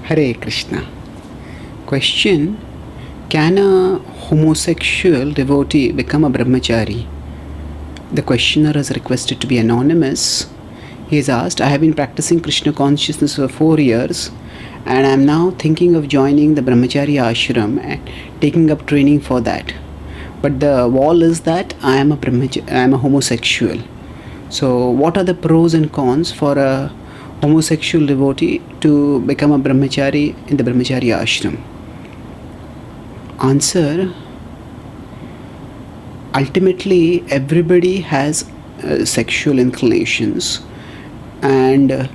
Hare Krishna. Question: can a homosexual devotee become a brahmachari? The questioner is requested to be anonymous. He is asked, I have been practicing Krishna consciousness for 4 years and I am now thinking of joining the brahmachari ashram and taking up training for that. But the wall is that I am a homosexual. So what are the pros and cons for a homosexual devotee to become a brahmachari in the brahmachari ashram? Answer: ultimately everybody has sexual inclinations, and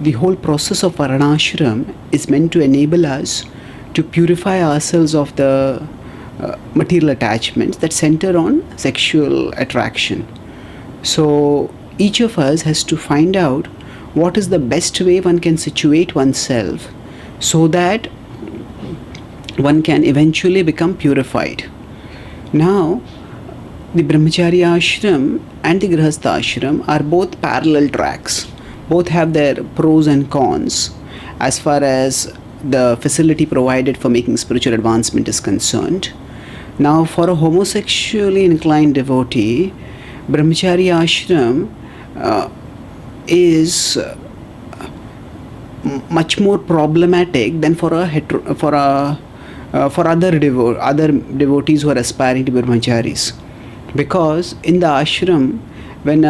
the whole process of varnashram is meant to enable us to purify ourselves of the material attachments that center on sexual attraction. So each of us has to find out what is the best way one can situate oneself so that one can eventually become purified. Now, the brahmachari ashram and the grihastha ashram are both parallel tracks. Both have their pros and cons as far as the facility provided for making spiritual advancement is concerned. Now, for a homosexually inclined devotee, brahmachari ashram is much more problematic than for other devotees who are aspiring to be brahmacharis, because in the ashram, when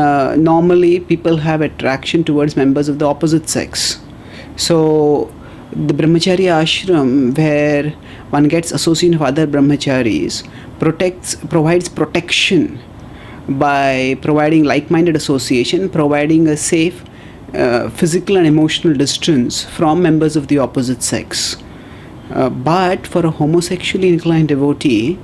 normally people have attraction towards members of the opposite sex, so the brahmachari ashram, where one gets association of other brahmacharis, provides protection by providing like-minded association, providing a safe physical and emotional distance from members of the opposite sex. But for a homosexually inclined devotee,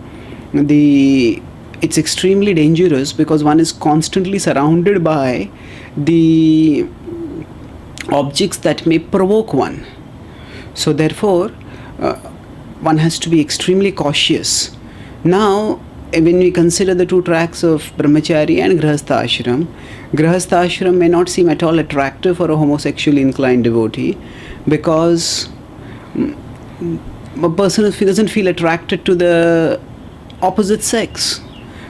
it's extremely dangerous because one is constantly surrounded by the objects that may provoke one. So therefore, one has to be extremely cautious. Now, when we consider the two tracks of brahmachari and grihastha ashram may not seem at all attractive for a homosexually inclined devotee, because a person doesn't feel attracted to the opposite sex.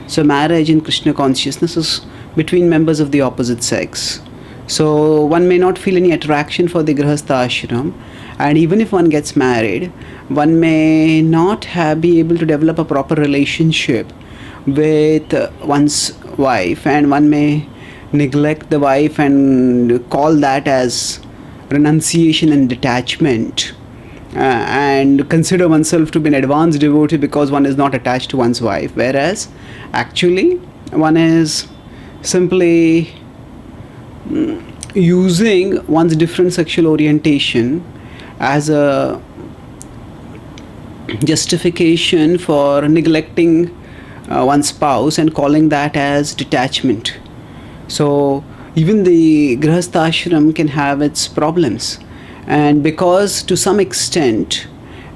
So marriage in Krishna consciousness is between members of the opposite sex. So one may not feel any attraction for the grihastha ashram, and even if one gets married, one may not be able to develop a proper relationship with one's wife, and one may neglect the wife and call that as renunciation and detachment, and consider oneself to be an advanced devotee because one is not attached to one's wife, whereas actually one is simply using one's different sexual orientation as a justification for neglecting one's spouse and calling that as detachment. So even the grihastha ashram can have its problems, and because to some extent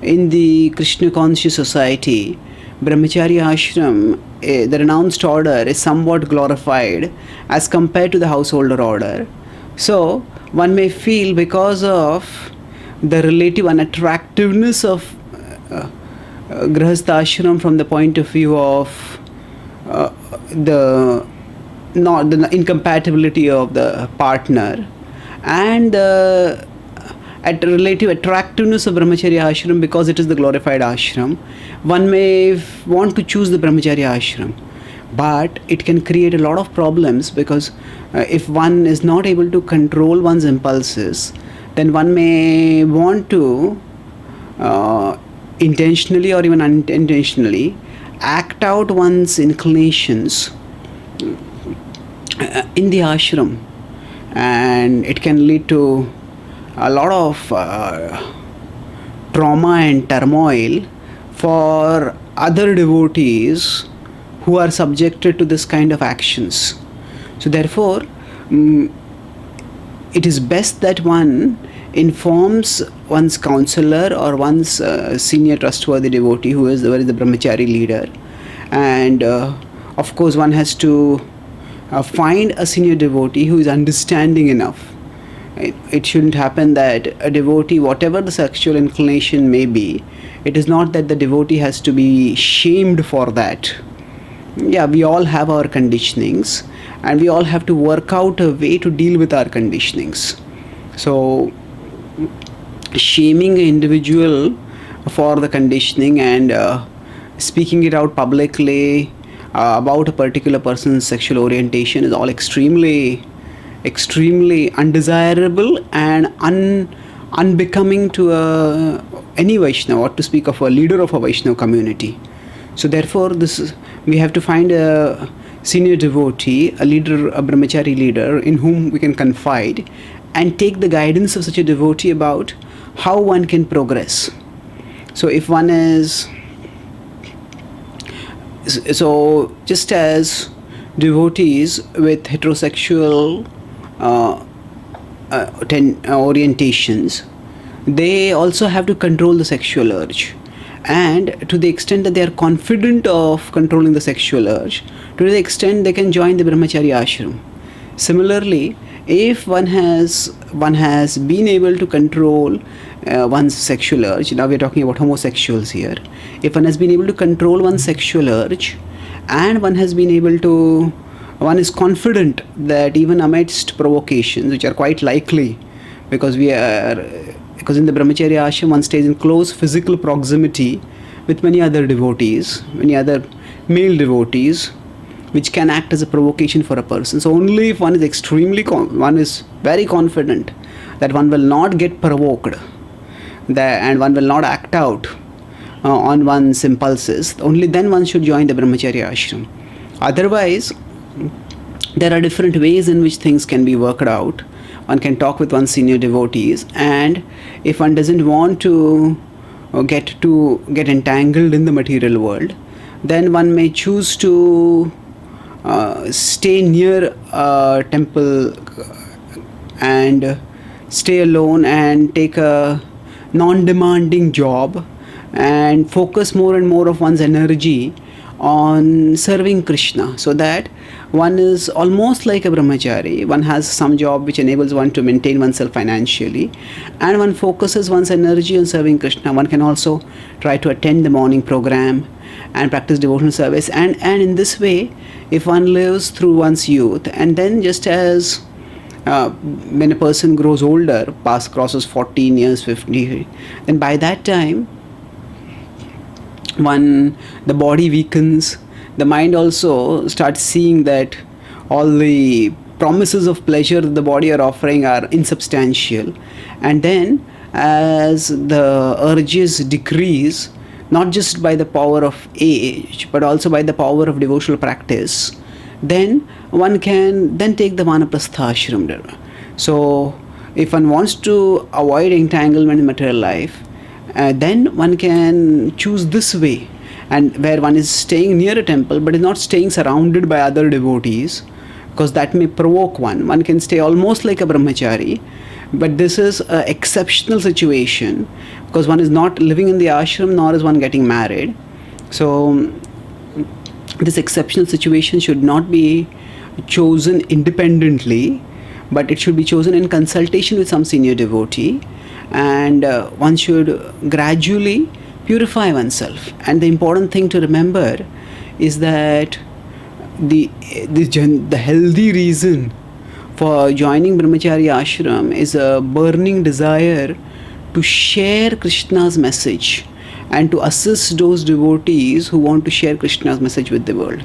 in the Krishna conscious society, brahmachari ashram, the renounced order, is somewhat glorified as compared to the householder order. So one may feel, because of the relative unattractiveness of grihastha ashram from the point of view of the incompatibility of the partner, and the relative attractiveness of brahmacharya ashram because it is the glorified ashram, one may want to choose the brahmacharya ashram. But it can create a lot of problems, because if one is not able to control one's impulses, then one may want to intentionally or even unintentionally act out one's inclinations in the ashram, and it can lead to a lot of trauma and turmoil for other devotees who are subjected to this kind of actions. So therefore, it is best that one informs one's counselor or one's senior trustworthy devotee who is the brahmachari leader, and of course one has to find a senior devotee who is understanding enough It shouldn't happen that a devotee, whatever the sexual inclination may be, it is not that the devotee has to be shamed for that. Yeah, we all have our conditionings, and we all have to work out a way to deal with our conditionings. So shaming an individual for the conditioning and speaking it out publicly about a particular person's sexual orientation is all extremely undesirable and unbecoming to any Vaishnava, or to speak of a leader of a Vaishnava community. So therefore, we have to find a senior devotee, a leader, a brahmachari leader, in whom we can confide and take the guidance of such a devotee about how one can progress. So if one is, so just as devotees with heterosexual orientations, they also have to control the sexual urge, and to the extent that they are confident of controlling the sexual urge, to the extent they can join the brahmachari ashram. Similarly, if one has been able to control one's sexual urge, now we are talking about homosexuals here, if one has been able to control one's sexual urge, and one is confident that even amidst provocations, which are quite likely, because in the brahmacharya ashram one stays in close physical proximity with many other devotees, many other male devotees, which can act as a provocation for a person. So only if one is very confident that one will not get provoked, and one will not act out on one's impulses, only then one should join the brahmacharya ashram. Otherwise, there are different ways in which things can be worked out. One can talk with one's senior devotees, and if one doesn't want to get entangled in the material world, then one may choose to stay near a temple and stay alone and take a non-demanding job and focus more and more of one's energy on serving Krishna, so that one is almost like a brahmachari. One has some job which enables one to maintain oneself financially, and one focuses one's energy on serving Krishna. One can also try to attend the morning program and practice devotional service, and in this way, if one lives through one's youth, and then just as when a person grows older, crosses 14 years, 50, then by that time the body weakens, the mind also starts seeing that all the promises of pleasure that the body are offering are insubstantial, and then as the urges decrease, not just by the power of age but also by the power of devotional practice, then one can then take the vanaprastha ashram. So if one wants to avoid entanglement in material life, then one can choose this way, and where one is staying near a temple but is not staying surrounded by other devotees, because that may provoke one. One can stay almost like a brahmachari, but this is an exceptional situation, because one is not living in the ashram nor is one getting married. So this exceptional situation should not be chosen independently, but it should be chosen in consultation with some senior devotee, and one should gradually purify oneself. And the important thing to remember is that the healthy reason for joining brahmacharya ashram is a burning desire to share Krishna's message and to assist those devotees who want to share Krishna's message with the world.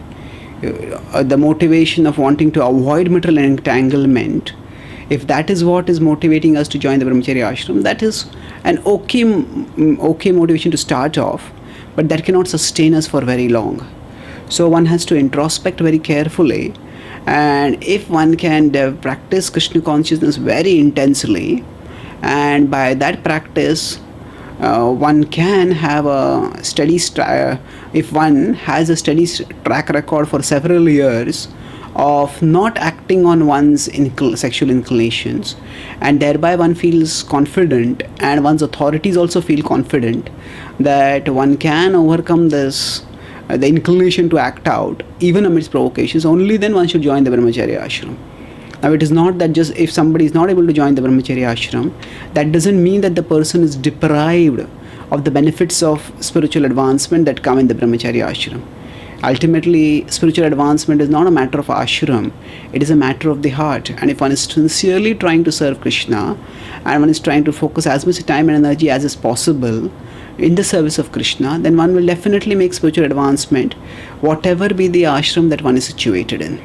The motivation of wanting to avoid material entanglement, if that is what is motivating us to join the brahmacharya ashram, that is an okay motivation to start off, but that cannot sustain us for very long. So one has to introspect very carefully, and if one can practice Krishna consciousness very intensely, and by that practice one can have a steady if one has a steady track record for several years of not acting on one's sexual inclinations, and thereby one feels confident, and one's authorities also feel confident that one can overcome this the inclination to act out even amidst provocations, only then one should join the brahmacharya ashram. Now, it is not that just if somebody is not able to join the brahmachari ashram, that doesn't mean that the person is deprived of the benefits of spiritual advancement that come in the brahmachari ashram. Ultimately, spiritual advancement is not a matter of ashram, it is a matter of the heart. And if one is sincerely trying to serve Krishna, and one is trying to focus as much time and energy as is possible in the service of Krishna, then one will definitely make spiritual advancement, whatever be the ashram that one is situated in.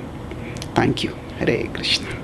Thank you. Hare Krishna.